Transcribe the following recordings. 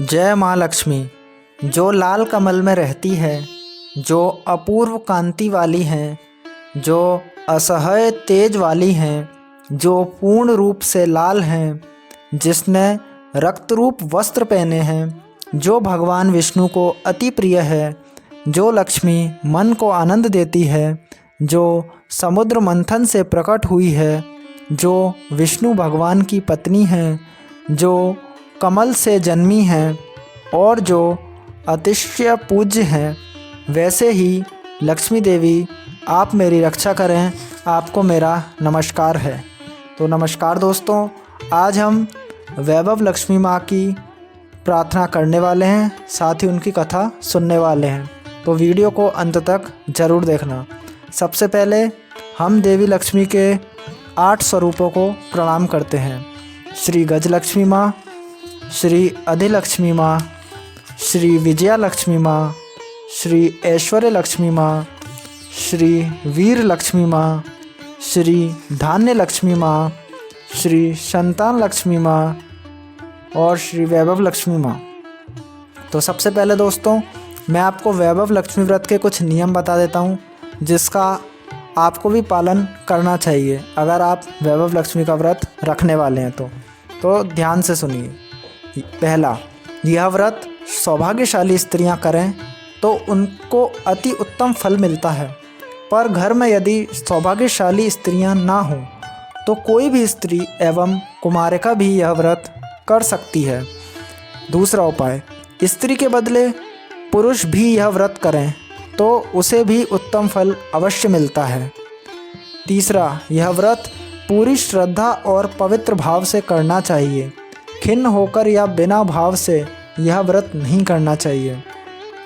जय माँ लक्ष्मी, जो लाल कमल में रहती है, जो अपूर्व कांति वाली हैं, जो असह्य तेज वाली हैं, जो पूर्ण रूप से लाल हैं, जिसने रक्त रूप वस्त्र पहने हैं, जो भगवान विष्णु को अति प्रिय है, जो लक्ष्मी मन को आनंद देती है, जो समुद्र मंथन से प्रकट हुई है, जो विष्णु भगवान की पत्नी हैं, जो कमल से जन्मी हैं और जो अतिशय पूज्य हैं, वैसे ही लक्ष्मी देवी आप मेरी रक्षा करें, आपको मेरा नमस्कार है। तो नमस्कार दोस्तों, आज हम वैभव लक्ष्मी माँ की प्रार्थना करने वाले हैं, साथ ही उनकी कथा सुनने वाले हैं। तो वीडियो को अंत तक ज़रूर देखना। सबसे पहले हम देवी लक्ष्मी के 8 स्वरूपों को प्रणाम करते हैं। श्री गजलक्ष्मी माँ, श्री अधिलक्ष्मी माँ, श्री विजया लक्ष्मी माँ, श्री ऐश्वर्य लक्ष्मी माँ, श्री वीर लक्ष्मी माँ, श्री धान्य लक्ष्मी माँ, श्री संतान लक्ष्मी माँ और श्री वैभव लक्ष्मी माँ। तो सबसे पहले दोस्तों, मैं आपको वैभव लक्ष्मी व्रत के कुछ नियम बता देता हूँ, जिसका आपको भी पालन करना चाहिए अगर आप वैभव लक्ष्मी का व्रत रखने वाले हैं तो ध्यान से सुनिए। पहला, यह व्रत सौभाग्यशाली स्त्रियां करें तो उनको अति उत्तम फल मिलता है, पर घर में यदि सौभाग्यशाली स्त्रियां ना हों तो कोई भी स्त्री एवं कुमारिका भी यह व्रत कर सकती है। दूसरा उपाय, स्त्री के बदले पुरुष भी यह व्रत करें तो उसे भी उत्तम फल अवश्य मिलता है। तीसरा, यह व्रत पूरी श्रद्धा और पवित्र भाव से करना चाहिए। खिन्न होकर या बिना भाव से यह व्रत नहीं करना चाहिए।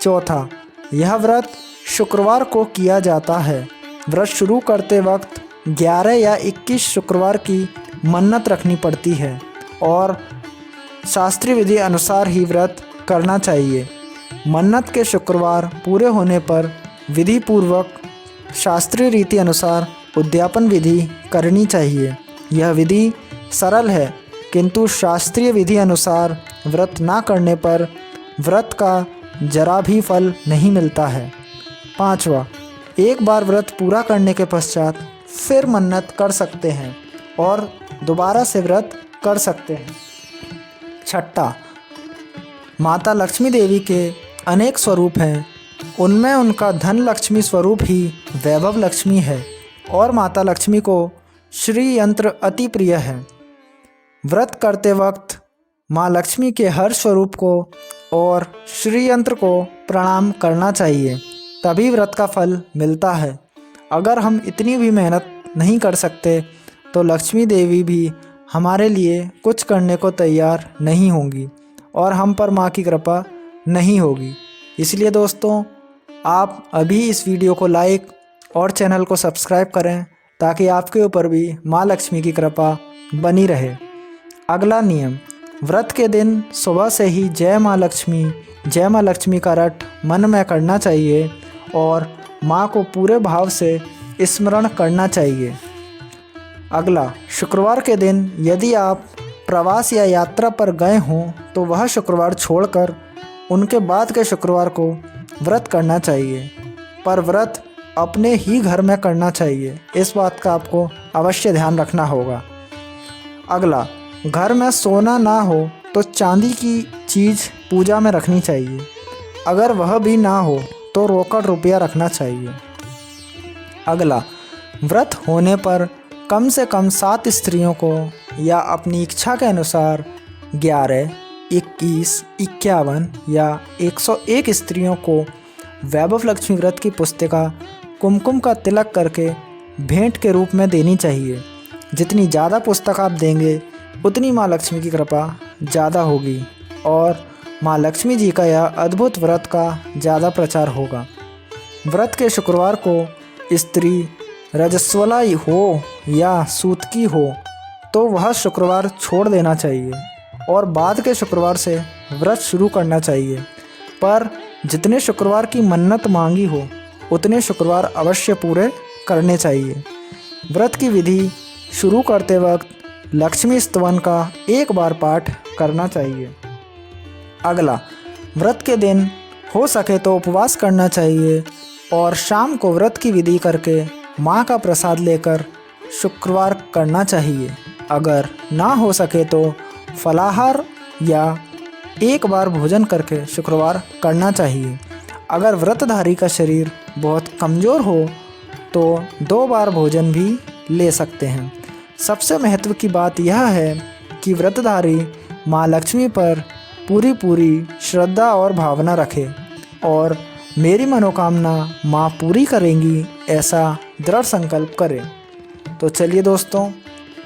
चौथा, यह व्रत शुक्रवार को किया जाता है। व्रत शुरू करते वक्त 11 या 21 शुक्रवार की मन्नत रखनी पड़ती है और शास्त्रीय विधि अनुसार ही व्रत करना चाहिए। मन्नत के शुक्रवार पूरे होने पर विधि पूर्वक शास्त्रीय रीति अनुसार उद्यापन विधि करनी चाहिए। यह विधि सरल है, किंतु शास्त्रीय विधि अनुसार व्रत ना करने पर व्रत का जरा भी फल नहीं मिलता है। पांचवा, एक बार व्रत पूरा करने के पश्चात फिर मन्नत कर सकते हैं और दोबारा से व्रत कर सकते हैं। छठा, माता लक्ष्मी देवी के अनेक स्वरूप हैं, उनमें उनका धन लक्ष्मी स्वरूप ही वैभव लक्ष्मी है और माता लक्ष्मी को श्री यंत्र अति प्रिय है। व्रत करते वक्त माँ लक्ष्मी के हर स्वरूप को और श्री यंत्र को प्रणाम करना चाहिए, तभी व्रत का फल मिलता है। अगर हम इतनी भी मेहनत नहीं कर सकते तो लक्ष्मी देवी भी हमारे लिए कुछ करने को तैयार नहीं होंगी और हम पर माँ की कृपा नहीं होगी। इसलिए दोस्तों, आप अभी इस वीडियो को लाइक और चैनल को सब्सक्राइब करें ताकि आपके ऊपर भी माँ लक्ष्मी की कृपा बनी रहे। अगला नियम, व्रत के दिन सुबह से ही जय माँ लक्ष्मी का रट मन में करना चाहिए और माँ को पूरे भाव से स्मरण करना चाहिए। अगला, शुक्रवार के दिन यदि आप प्रवास या यात्रा पर गए हों तो वह शुक्रवार छोड़कर उनके बाद के शुक्रवार को व्रत करना चाहिए, पर व्रत अपने ही घर में करना चाहिए। इस बात का आपको अवश्य ध्यान रखना होगा। अगला, घर में सोना ना हो तो चांदी की चीज़ पूजा में रखनी चाहिए। अगर वह भी ना हो तो रोकड़ रुपया रखना चाहिए। अगला, व्रत होने पर कम से कम 7 स्त्रियों को या अपनी इच्छा के अनुसार 11, 21, 51 या 101 स्त्रियों को वैभव लक्ष्मी व्रत की पुस्तिका कुमकुम का तिलक करके भेंट के रूप में देनी चाहिए। जितनी ज़्यादा पुस्तक आप देंगे उतनी माँ लक्ष्मी की कृपा ज़्यादा होगी और माँ लक्ष्मी जी का यह अद्भुत व्रत का ज़्यादा प्रचार होगा। व्रत के शुक्रवार को स्त्री रजस्वला हो या सूतकी हो तो वह शुक्रवार छोड़ देना चाहिए और बाद के शुक्रवार से व्रत शुरू करना चाहिए, पर जितने शुक्रवार की मन्नत मांगी हो उतने शुक्रवार अवश्य पूरे करने चाहिए। व्रत की विधि शुरू करते वक्त लक्ष्मी स्तवन का एक बार पाठ करना चाहिए। अगला, व्रत के दिन हो सके तो उपवास करना चाहिए और शाम को व्रत की विधि करके माँ का प्रसाद लेकर शुक्रवार करना चाहिए। अगर ना हो सके तो फलाहार या एक बार भोजन करके शुक्रवार करना चाहिए। अगर व्रतधारी का शरीर बहुत कमज़ोर हो तो 2 बार भोजन भी ले सकते हैं। सबसे महत्व की बात यह है कि व्रतधारी माँ लक्ष्मी पर पूरी श्रद्धा और भावना रखे और मेरी मनोकामना माँ पूरी करेंगी, ऐसा दृढ़ संकल्प करें। तो चलिए दोस्तों,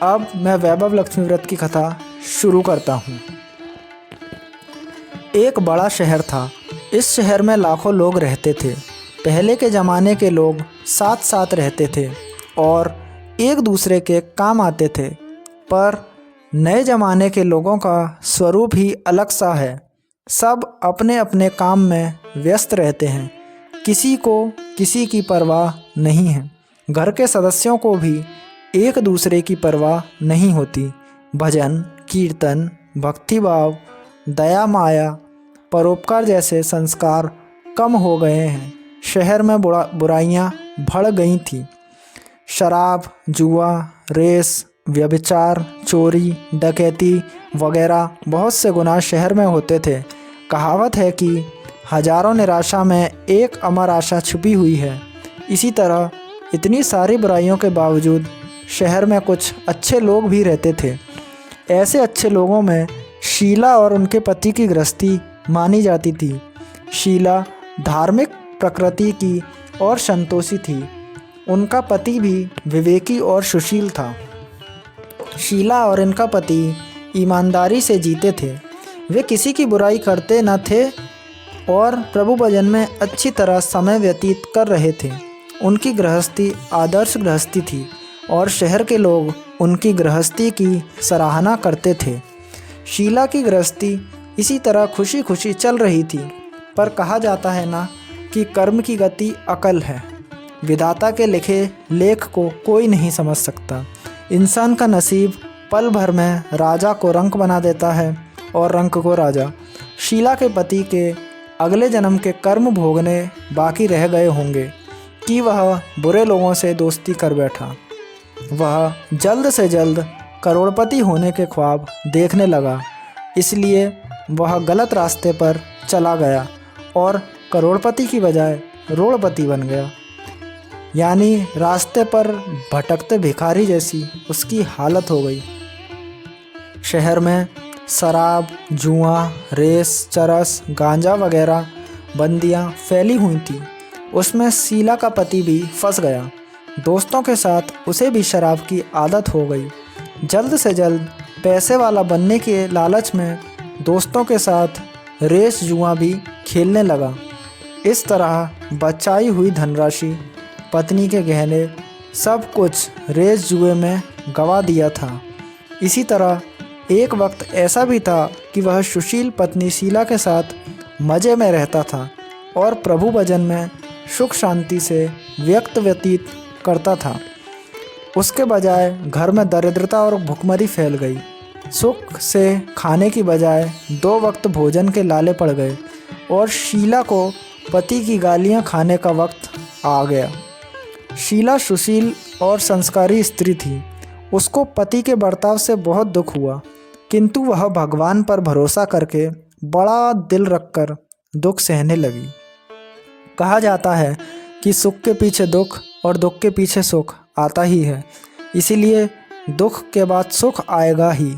अब मैं वैभव लक्ष्मी व्रत की कथा शुरू करता हूँ। एक बड़ा शहर था। इस शहर में लाखों लोग रहते थे। पहले के ज़माने के लोग साथ साथ रहते थे और एक दूसरे के काम आते थे, पर नए ज़माने के लोगों का स्वरूप ही अलग सा है। सब अपने अपने काम में व्यस्त रहते हैं, किसी को किसी की परवाह नहीं है। घर के सदस्यों को भी एक दूसरे की परवाह नहीं होती। भजन, कीर्तन, भक्तिभाव, दया, माया, परोपकार जैसे संस्कार कम हो गए हैं। शहर में बुराइयां बढ़ गई थीं। शराब, जुआ, रेस, व्यभिचार, चोरी, डकैती वगैरह बहुत से गुनाह शहर में होते थे। कहावत है कि हजारों निराशा में एक अमर आशा छुपी हुई है। इसी तरह इतनी सारी बुराइयों के बावजूद शहर में कुछ अच्छे लोग भी रहते थे। ऐसे अच्छे लोगों में शीला और उनके पति की गृहस्थी मानी जाती थी। शीला धार्मिक प्रकृति की और संतोषी थी। उनका पति भी विवेकी और सुशील था। शीला और इनका पति ईमानदारी से जीते थे। वे किसी की बुराई करते न थे और प्रभु भजन में अच्छी तरह समय व्यतीत कर रहे थे। उनकी गृहस्थी आदर्श गृहस्थी थी और शहर के लोग उनकी गृहस्थी की सराहना करते थे। शीला की गृहस्थी इसी तरह खुशी खुशी चल रही थी, पर कहा जाता है ना कि कर्म की गति अकल है। विधाता के लिखे लेख को कोई नहीं समझ सकता। इंसान का नसीब पल भर में राजा को रंक बना देता है और रंक को राजा। शीला के पति के अगले जन्म के कर्म भोगने बाकी रह गए होंगे कि वह बुरे लोगों से दोस्ती कर बैठा। वह जल्द से जल्द करोड़पति होने के ख्वाब देखने लगा, इसलिए वह गलत रास्ते पर चला गया और करोड़पति की बजाय रोड़पति बन गया। यानी रास्ते पर भटकते भिखारी जैसी उसकी हालत हो गई। शहर में शराब, जुआ, रेस, चरस, गांजा वगैरह बंदियां फैली हुई थी। उसमें शीला का पति भी फंस गया। दोस्तों के साथ उसे भी शराब की आदत हो गई। जल्द से जल्द पैसे वाला बनने के लालच में दोस्तों के साथ रेस, जुआ भी खेलने लगा। इस तरह बचाई हुई धनराशि, पत्नी के गहने, सब कुछ रेस जुए में गंवा दिया था। इसी तरह एक वक्त ऐसा भी था कि वह सुशील पत्नी शीला के साथ मज़े में रहता था और प्रभु भजन में सुख शांति से व्यतीत करता था। उसके बजाय घर में दरिद्रता और भुखमरी फैल गई। सुख से खाने की बजाय 2 वक्त भोजन के लाले पड़ गए और शीला को पति की गालियां खाने का वक्त आ गया। शीला सुशील और संस्कारी स्त्री थी। उसको पति के बर्ताव से बहुत दुख हुआ, किंतु वह भगवान पर भरोसा करके बड़ा दिल रखकर दुख सहने लगी। कहा जाता है कि सुख के पीछे दुख और दुख के पीछे सुख आता ही है, इसीलिए दुख के बाद सुख आएगा ही।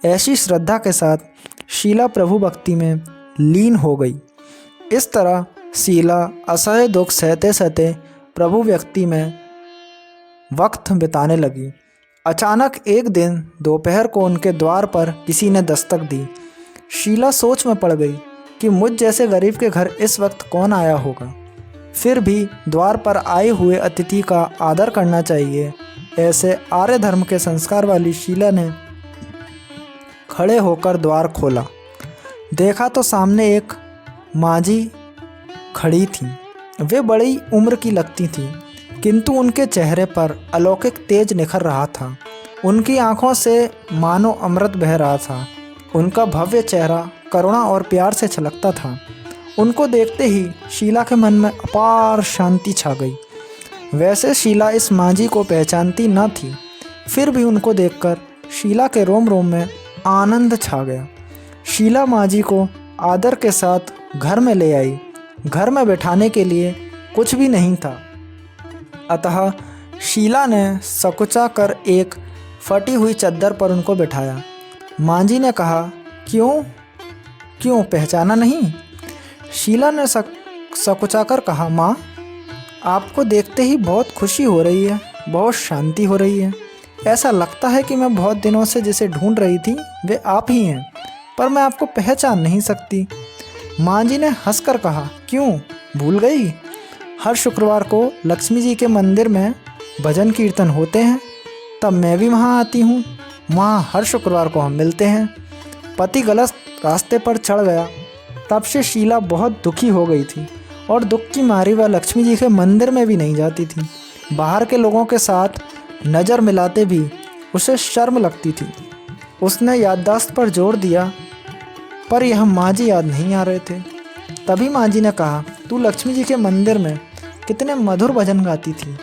ऐसी श्रद्धा के साथ शीला प्रभु भक्ति में लीन हो गई। इस तरह शीला असह्य दुख सहते सहते प्रभु व्यक्ति में वक्त बिताने लगी। अचानक एक दिन दोपहर को उनके द्वार पर किसी ने दस्तक दी। शीला सोच में पड़ गई कि मुझ जैसे गरीब के घर इस वक्त कौन आया होगा। फिर भी द्वार पर आए हुए अतिथि का आदर करना चाहिए, ऐसे आर्य धर्म के संस्कार वाली शीला ने खड़े होकर द्वार खोला। देखा तो सामने एक माँझी खड़ी थी। वे बड़ी उम्र की लगती थीं, किंतु उनके चेहरे पर अलौकिक तेज निखर रहा था। उनकी आंखों से मानो अमृत बह रहा था। उनका भव्य चेहरा करुणा और प्यार से छलकता था। उनको देखते ही शीला के मन में अपार शांति छा गई। वैसे शीला इस मांझी को पहचानती न थी, फिर भी उनको देखकर शीला के रोम रोम में आनंद छा गया। शीला मांझी को आदर के साथ घर में ले आई। घर में बैठाने के लिए कुछ भी नहीं था, अतः शीला ने सकुचा कर एक फटी हुई चद्दर पर उनको बिठाया। मांझी ने कहा, क्यों पहचाना नहीं? शीला ने सकुचा कर कहा, माँ, आपको देखते ही बहुत खुशी हो रही है, बहुत शांति हो रही है। ऐसा लगता है कि मैं बहुत दिनों से जिसे ढूंढ रही थी वे आप ही हैं, पर मैं आपको पहचान नहीं सकती। मांझी ने हंसकर कहा, क्यों भूल गई? हर शुक्रवार को लक्ष्मी जी के मंदिर में भजन कीर्तन होते हैं, तब मैं भी वहाँ आती हूँ। वहाँ हर शुक्रवार को हम मिलते हैं। पति गलत रास्ते पर चढ़ गया, तब से शीला बहुत दुखी हो गई थी और दुख की मारी वह लक्ष्मी जी के मंदिर में भी नहीं जाती थी। बाहर के लोगों के साथ नज़र मिलाते भी उसे शर्म लगती थी। उसने याददाश्त पर जोर दिया, पर यह मांझी याद नहीं आ रहे थे। तभी मांझी ने कहा, तू लक्ष्मी जी के मंदिर में कितने मधुर भजन गाती थी,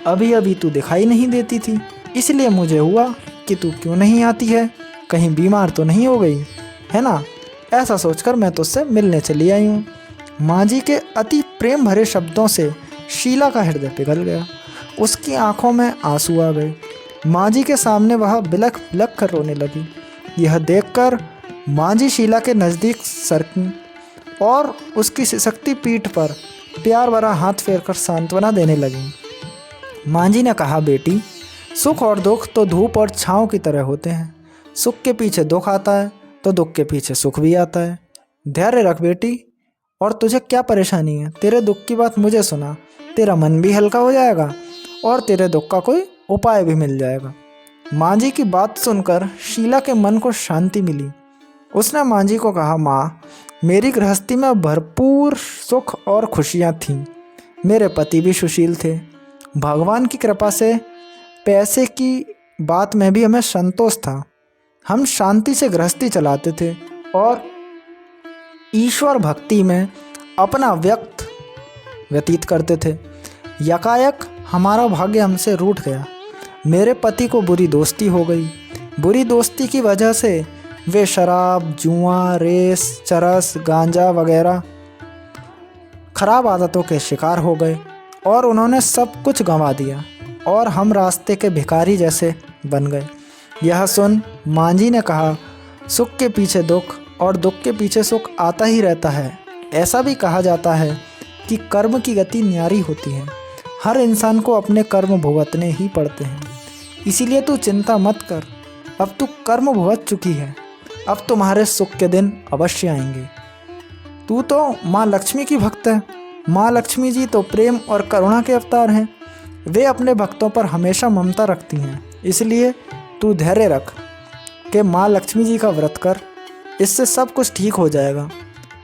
अभी अभी तू दिखाई नहीं देती थी, इसलिए मुझे हुआ कि तू क्यों नहीं आती है, कहीं बीमार तो नहीं हो गई है ना? ऐसा सोचकर मैं तुझसे मिलने चली आई हूँ। मांझी के अति प्रेम भरे शब्दों से शीला का हृदय पिघल गया। उसकी आंखों में आंसू आ गए। मांझी के सामने वह बिलख बिलख कर रोने लगी। यह देखकर मांझी शीला के नज़दीक सरकी और उसकी सिसकती पीठ पर प्यार भरा हाथ फेरकर सांत्वना देने लगी। मांझी ने कहा, बेटी, सुख और दुख तो धूप और छाँव की तरह होते हैं। सुख के पीछे दुख आता है तो दुख के पीछे सुख भी आता है। धैर्य रख बेटी। और तुझे क्या परेशानी है? तेरे दुख की बात मुझे सुना, तेरा मन भी हल्का हो जाएगा और तेरे दुख का कोई उपाय भी मिल जाएगा। मांझी की बात सुनकर शीला के मन को शांति मिली। उसने मांझी को कहा, माँ, मेरी गृहस्थी में भरपूर सुख और खुशियाँ थीं। मेरे पति भी सुशील थे। भगवान की कृपा से पैसे की बात में भी हमें संतोष था। हम शांति से गृहस्थी चलाते थे और ईश्वर भक्ति में अपना वक्त व्यतीत करते थे। यकायक हमारा भाग्य हमसे रूठ गया। मेरे पति को बुरी दोस्ती हो गई। बुरी दोस्ती की वजह से वे शराब, जुआ, रेस, चरस, गांजा वगैरह खराब आदतों के शिकार हो गए और उन्होंने सब कुछ गंवा दिया और हम रास्ते के भिखारी जैसे बन गए। यह सुन मांझी ने कहा, सुख के पीछे दुख और दुख के पीछे सुख आता ही रहता है। ऐसा भी कहा जाता है कि कर्म की गति न्यारी होती है। हर इंसान को अपने कर्म भुगतने ही पड़ते हैं। इसीलिए तू चिंता मत कर, अब तू कर्म भुगत चुकी है, अब तुम्हारे सुख के दिन अवश्य आएंगे। तू तो माँ लक्ष्मी की भक्त है। माँ लक्ष्मी जी तो प्रेम और करुणा के अवतार हैं। वे अपने भक्तों पर हमेशा ममता रखती हैं। इसलिए तू धैर्य रख कि माँ लक्ष्मी जी का व्रत कर, इससे सब कुछ ठीक हो जाएगा।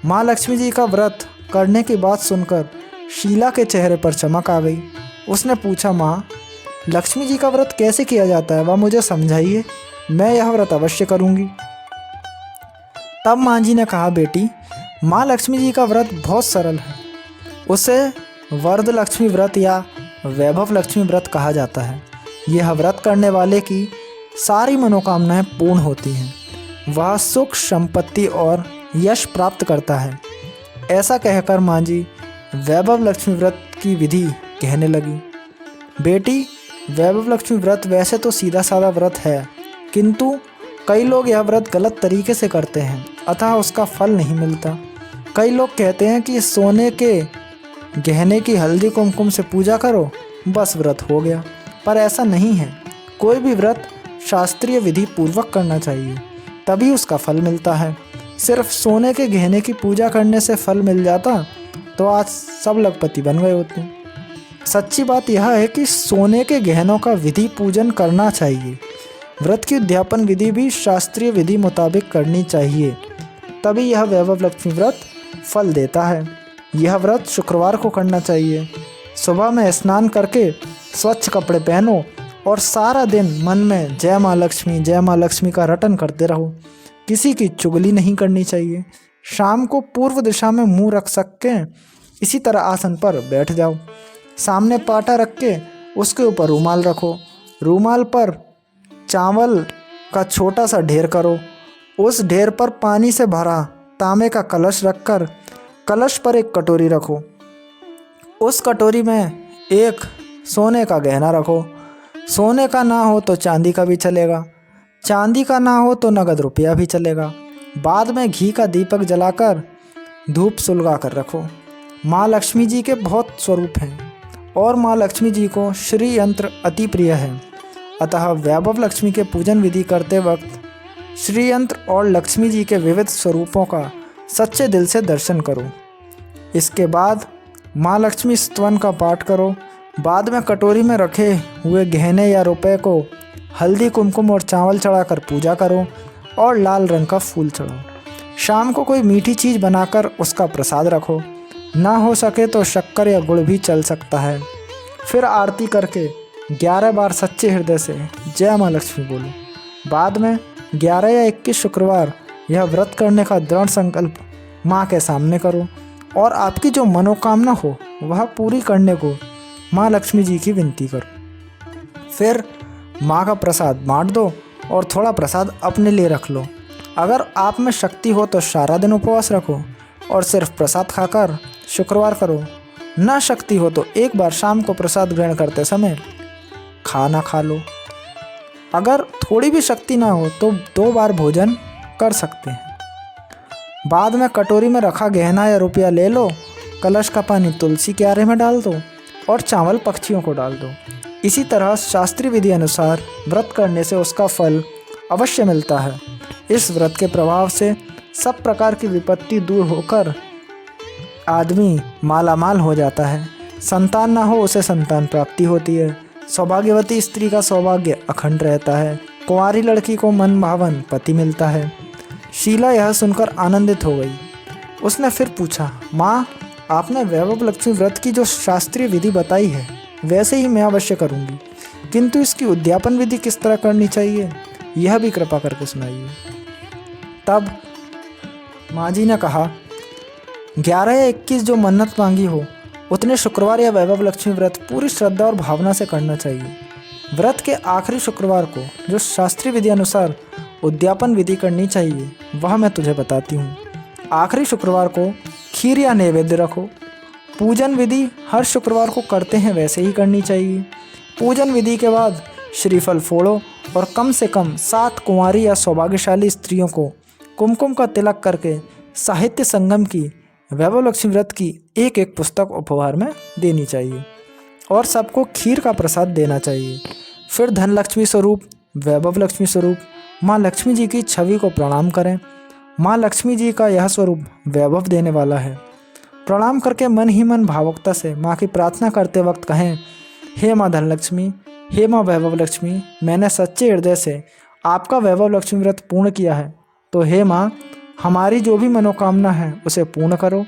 माँ लक्ष्मी जी का व्रत करने की बात सुनकर शीला के चेहरे पर चमक आ गई। उसने पूछा, माँ, लक्ष्मी जी का व्रत कैसे किया जाता है, वह मुझे समझाइए, मैं यह व्रत अवश्य करूँगी। तब मांझी ने कहा, बेटी, माँ लक्ष्मी जी का व्रत बहुत सरल है। उसे वरद लक्ष्मी व्रत या वैभव लक्ष्मी व्रत कहा जाता है। यह व्रत करने वाले की सारी मनोकामनाएं पूर्ण होती हैं। वह सुख, संपत्ति और यश प्राप्त करता है। ऐसा कहकर मांझी वैभव लक्ष्मी व्रत की विधि कहने लगी। बेटी, वैभव लक्ष्मी व्रत वैसे तो सीधा साधा व्रत है, किंतु कई लोग यह व्रत गलत तरीके से करते हैं, अतः उसका फल नहीं मिलता। कई लोग कहते हैं कि सोने के गहने की हल्दी कुमकुम से पूजा करो, बस व्रत हो गया, पर ऐसा नहीं है। कोई भी व्रत शास्त्रीय विधि पूर्वक करना चाहिए, तभी उसका फल मिलता है। सिर्फ सोने के गहने की पूजा करने से फल मिल जाता तो आज सब लखपति बन गए होते। सच्ची बात यह है कि सोने के गहनों का विधि पूजन करना चाहिए। व्रत की उद्यापन विधि भी शास्त्रीय विधि मुताबिक करनी चाहिए, तभी यह वैभव लक्ष्मी व्रत फल देता है। यह व्रत शुक्रवार को करना चाहिए। सुबह में स्नान करके स्वच्छ कपड़े पहनो और सारा दिन मन में जय माँ लक्ष्मी का रटन करते रहो। किसी की चुगली नहीं करनी चाहिए। शाम को पूर्व दिशा में मुंह रख सके इसी तरह आसन पर बैठ जाओ। सामने पाटा रख के उसके ऊपर रूमाल रखो। रूमाल पर चावल का छोटा सा ढेर करो। उस ढेर पर पानी से भरा तांबे का कलश रखकर कलश पर एक कटोरी रखो। उस कटोरी में एक सोने का गहना रखो। सोने का ना हो तो चांदी का भी चलेगा, चांदी का ना हो तो नगद रुपया भी चलेगा। बाद में घी का दीपक जलाकर धूप सुलगा कर रखो। माँ लक्ष्मी जी के बहुत स्वरूप हैं और माँ लक्ष्मी जी को श्री यंत्र अति प्रिय है। अतः वैभव लक्ष्मी के पूजन विधि करते वक्त श्री यंत्र और लक्ष्मी जी के विविध स्वरूपों का सच्चे दिल से दर्शन करो। इसके बाद माँ लक्ष्मी स्तवन का पाठ करो। बाद में कटोरी में रखे हुए गहने या रुपए को हल्दी कुमकुम और चावल चढ़ाकर पूजा करो और लाल रंग का फूल चढ़ाओ। शाम को कोई मीठी चीज़ बनाकर उसका प्रसाद रखो। ना हो सके तो शक्कर या गुड़ भी चल सकता है। फिर आरती करके 11 बार सच्चे हृदय से जय माँ लक्ष्मी बोलो। बाद में 11 या 21 शुक्रवार यह व्रत करने का दृढ़ संकल्प माँ के सामने करो और आपकी जो मनोकामना हो वह पूरी करने को माँ लक्ष्मी जी की विनती करो। फिर माँ का प्रसाद बांट दो और थोड़ा प्रसाद अपने लिए रख लो। अगर आप में शक्ति हो तो सारा दिन उपवास रखो और सिर्फ प्रसाद खाकर शुक्रवार करो। ना शक्ति हो तो एक बार शाम को प्रसाद ग्रहण करते समय खाना खा लो। अगर थोड़ी भी शक्ति ना हो तो 2 बार भोजन कर सकते हैं। बाद में कटोरी में रखा गहना या रुपया ले लो। कलश का पानी तुलसी क्यारे में डाल दो और चावल पक्षियों को डाल दो। इसी तरह शास्त्रीय विधि अनुसार व्रत करने से उसका फल अवश्य मिलता है। इस व्रत के प्रभाव से सब प्रकार की विपत्ति दूर होकर आदमी मालामाल हो जाता है। संतान ना हो उसे संतान प्राप्ति होती है। सौभाग्यवती स्त्री का सौभाग्य अखंड रहता है। कुंवारी लड़की को मन भावन पति मिलता है। शीला यह सुनकर आनंदित हो गई। उसने फिर पूछा, माँ आपने वैभव लक्ष्मी व्रत की जो शास्त्रीय विधि बताई है वैसे ही मैं अवश्य करूँगी, किंतु इसकी उद्यापन विधि किस तरह करनी चाहिए यह भी कृपा करके सुनाइए। तब माँ जी ने कहा, 11 या 21 जो मन्नत मांगी हो उतने शुक्रवार या वैभव लक्ष्मी व्रत पूरी श्रद्धा और भावना से करना चाहिए। व्रत के आखिरी शुक्रवार को जो शास्त्रीय विधि अनुसार उद्यापन विधि करनी चाहिए वह मैं तुझे बताती हूँ। आखिरी शुक्रवार को खीर या नैवेद्य रखो। पूजन विधि हर शुक्रवार को करते हैं वैसे ही करनी चाहिए। पूजन विधि के बाद श्रीफल फोड़ो और कम से कम 7 कुंवारी या सौभाग्यशाली स्त्रियों को कुमकुम का तिलक करके साहित्य संगम की वैभव लक्ष्मी व्रत की एक एक पुस्तक उपहार में देनी चाहिए और सबको खीर का प्रसाद देना चाहिए। फिर धन लक्ष्मी स्वरूप, वैभव लक्ष्मी स्वरूप माँ लक्ष्मी जी की छवि को प्रणाम करें। माँ लक्ष्मी जी का यह स्वरूप वैभव देने वाला है। प्रणाम करके मन ही मन भावुकता से माँ की प्रार्थना करते वक्त कहें, हे माँ धनलक्ष्मी, हे माँ वैभव लक्ष्मी, मैंने सच्चे हृदय से आपका वैभव लक्ष्मी व्रत पूर्ण किया है, तो हे माँ हमारी जो भी मनोकामना है उसे पूर्ण करो।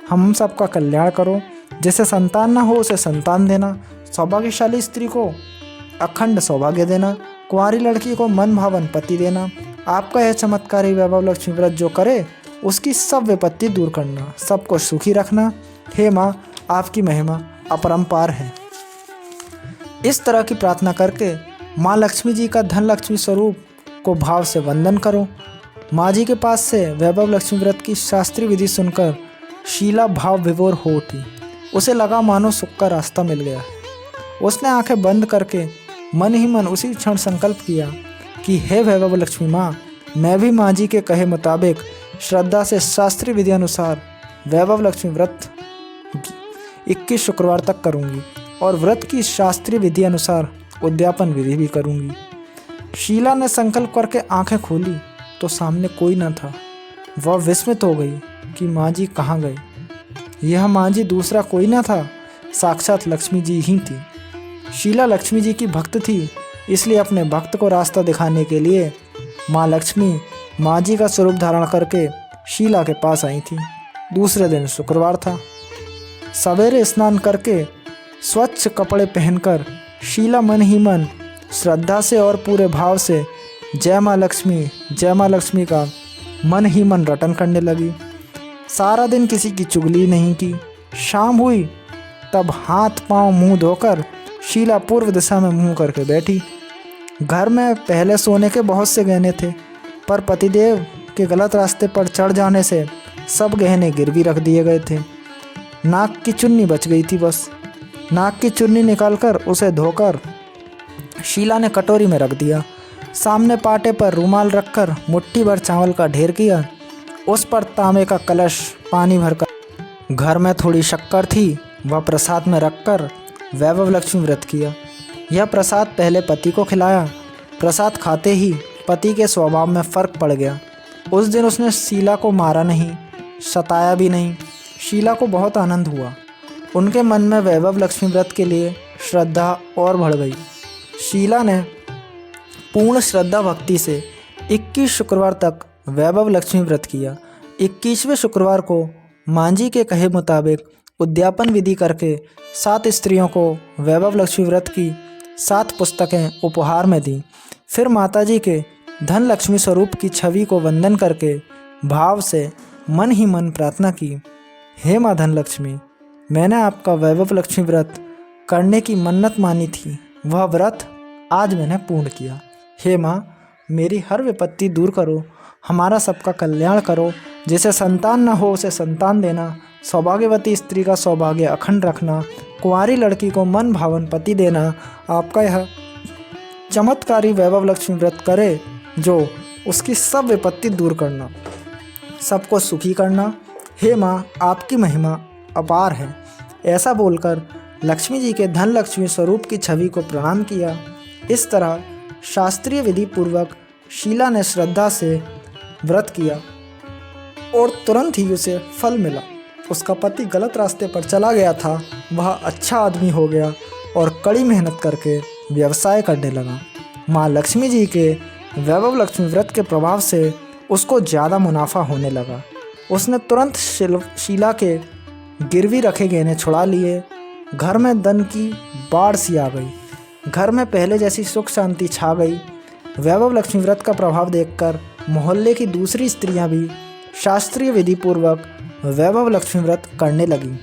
हम सबका कल्याण करो। जिसे संतान ना हो उसे संतान देना, सौभाग्यशाली स्त्री को अखंड सौभाग्य देना, कुंवारी लड़की को मन भावन पति देना। आपका यह चमत्कारी वैभव लक्ष्मी व्रत जो करे उसकी सब विपत्ति दूर करना, सबको सुखी रखना। हे माँ आपकी महिमा अपरंपार है। इस तरह की प्रार्थना करके माँ लक्ष्मी जी का धन लक्ष्मी स्वरूप को भाव से वंदन करो। माँ जी के पास से वैभव लक्ष्मी व्रत की शास्त्रीय विधि सुनकर शीला भाव विभोर हो उठी। उसे लगा मानो सुख का रास्ता मिल गया है। उसने आंखें बंद करके मन ही मन उसी क्षण संकल्प किया कि हे वैभव लक्ष्मी माँ, मैं भी माँ जी के कहे मुताबिक श्रद्धा से शास्त्रीय विधि अनुसार वैभव लक्ष्मी व्रत 21 शुक्रवार तक करूँगी और व्रत की शास्त्रीय विधि अनुसार उद्यापन विधि भी करूँगी। शीला ने संकल्प करके आंखें खोली तो सामने कोई न था। वह विस्मित हो गई कि माँ जी कहाँ गए। यह माँ जी दूसरा कोई न था, साक्षात लक्ष्मी जी ही थी। शीला लक्ष्मी जी की भक्त थी, इसलिए अपने भक्त को रास्ता दिखाने के लिए माँ लक्ष्मी माँ जी का स्वरूप धारण करके शीला के पास आई थी। दूसरे दिन शुक्रवार था। सवेरे स्नान करके स्वच्छ कपड़े पहनकर शीला मन ही मन श्रद्धा से और पूरे भाव से जय माँ लक्ष्मी का मन ही मन रटन करने लगी। सारा दिन किसी की चुगली नहीं की। शाम हुई तब हाथ पांव मुंह धोकर शीला पूर्व दिशा में मुंह करके बैठी। घर में पहले सोने के बहुत से गहने थे, पर पतिदेव के गलत रास्ते पर चढ़ जाने से सब गहने गिरवी रख दिए गए थे। नाक की चुन्नी बच गई थी बस। नाक की चुन्नी निकालकर उसे धोकर शीला ने कटोरी में रख दिया। सामने पाटे पर रुमाल रखकर मुट्ठी भर चावल का ढेर किया। उस पर तांबे का कलश पानी भरकर घर में थोड़ी शक्कर थी वह प्रसाद में रखकर वैभव लक्ष्मी व्रत किया। यह प्रसाद पहले पति को खिलाया। प्रसाद खाते ही पति के स्वभाव में फ़र्क पड़ गया। उस दिन उसने शीला को मारा नहीं, सताया भी नहीं। शीला को बहुत आनंद हुआ। उनके मन में वैभव लक्ष्मी व्रत के लिए श्रद्धा और बढ़ गई। शीला ने पूर्ण श्रद्धा भक्ति से 21 शुक्रवार तक वैभव लक्ष्मी व्रत किया। 21वें शुक्रवार को मांझी के कहे मुताबिक उद्यापन विधि करके 7 स्त्रियों को वैभव लक्ष्मी व्रत की 7 पुस्तकें उपहार में दी। फिर माताजी के धन लक्ष्मी स्वरूप की छवि को वंदन करके भाव से मन ही मन प्रार्थना की, हे माँ धन लक्ष्मी, मैंने आपका वैभव लक्ष्मी व्रत करने की मन्नत मानी थी, वह व्रत आज मैंने पूर्ण किया। हे माँ, मेरी हर विपत्ति दूर करो, हमारा सबका कल्याण करो। जिसे संतान न हो उसे संतान देना, सौभाग्यवती स्त्री का सौभाग्य अखंड रखना, कुंवारी लड़की को मन भावन पति देना। आपका यह चमत्कारी वैभव लक्ष्मी व्रत करे जो उसकी सब विपत्ति दूर करना, सबको सुखी करना। हे माँ, आपकी महिमा अपार है। ऐसा बोलकर लक्ष्मी जी के धन लक्ष्मी स्वरूप की छवि को प्रणाम किया। इस तरह शास्त्रीय विधि पूर्वक शीला ने श्रद्धा से व्रत किया और तुरंत ही उसे फल मिला। उसका पति गलत रास्ते पर चला गया था, वह अच्छा आदमी हो गया और कड़ी मेहनत करके व्यवसाय करने लगा। माँ लक्ष्मी जी के वैभव लक्ष्मी व्रत के प्रभाव से उसको ज़्यादा मुनाफा होने लगा। उसने तुरंत शीला के गिरवी रखे गहने छुड़ा लिए। घर में धन की बाढ़ सी आ गई। घर में पहले जैसी सुख शांति छा गई। वैभव लक्ष्मी व्रत का प्रभाव देखकर मोहल्ले की दूसरी स्त्रियां भी शास्त्रीय विधि पूर्वक वैभव लक्ष्मी व्रत करने लगी।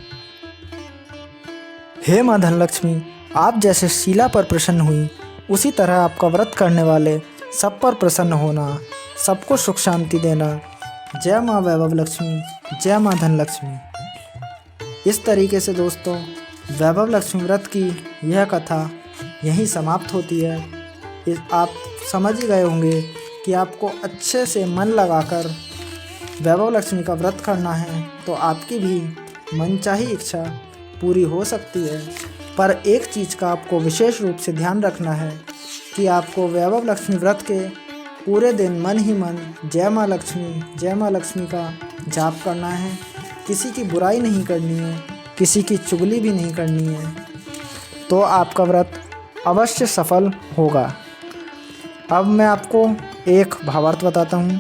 हे माँ धनलक्ष्मी, आप जैसे शीला पर प्रसन्न हुई, उसी तरह आपका व्रत करने वाले सब पर प्रसन्न होना, सबको सुख शांति देना। जय माँ वैभव लक्ष्मी, जय माँ धनलक्ष्मी। इस तरीके से दोस्तों वैभव लक्ष्मी व्रत की यह कथा यहीं समाप्त होती है। आप समझ ही गए होंगे कि आपको अच्छे से मन लगाकर वैभव लक्ष्मी का व्रत करना है तो आपकी भी मनचाही इच्छा पूरी हो सकती है। पर एक चीज़ का आपको विशेष रूप से ध्यान रखना है कि आपको वैभव लक्ष्मी व्रत के पूरे दिन मन ही मन जय माँ लक्ष्मी का जाप करना है। किसी की बुराई नहीं करनी है, किसी की चुगली भी नहीं करनी है, तो आपका व्रत अवश्य सफल होगा। अब मैं आपको एक भावार्थ बताता हूँ।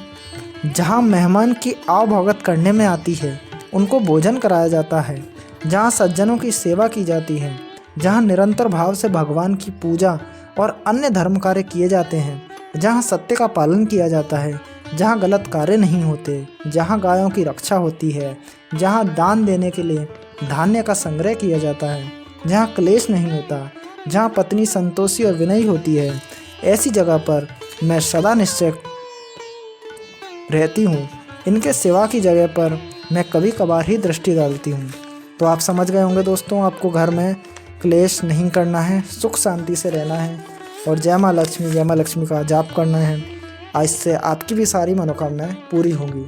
जहाँ मेहमान की आवभगत करने में आती है, उनको भोजन कराया जाता है, जहाँ सज्जनों की सेवा की जाती है, जहाँ निरंतर भाव से भगवान की पूजा और अन्य धर्म कार्य किए जाते हैं, जहाँ सत्य का पालन किया जाता है, जहाँ गलत कार्य नहीं होते, जहाँ गायों की रक्षा होती है, जहाँ दान देने के लिए धान्य का संग्रह किया जाता है, जहाँ क्लेश नहीं होता, जहाँ पत्नी संतोषी और विनयी होती है, ऐसी जगह पर मैं सदा निश्चय रहती हूँ। इनके सेवा की जगह पर मैं कभी कभार ही दृष्टि डालती हूँ। तो आप समझ गए होंगे दोस्तों, आपको घर में क्लेश नहीं करना है, सुख शांति से रहना है और जय माँ लक्ष्मी का जाप करना है। आज से आपकी भी सारी मनोकामनाएं पूरी होंगी।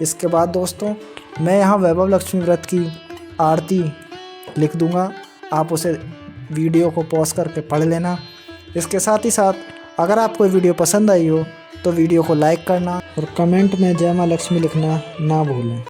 इसके बाद दोस्तों मैं यहाँ वैभव लक्ष्मी व्रत की आरती लिख दूँगा, आप उसे वीडियो को पॉज करके पढ़ लेना। इसके साथ ही साथ अगर आपको वीडियो पसंद आई हो तो वीडियो को लाइक करना और कमेंट में जय माँ लक्ष्मी लिखना ना भूलें।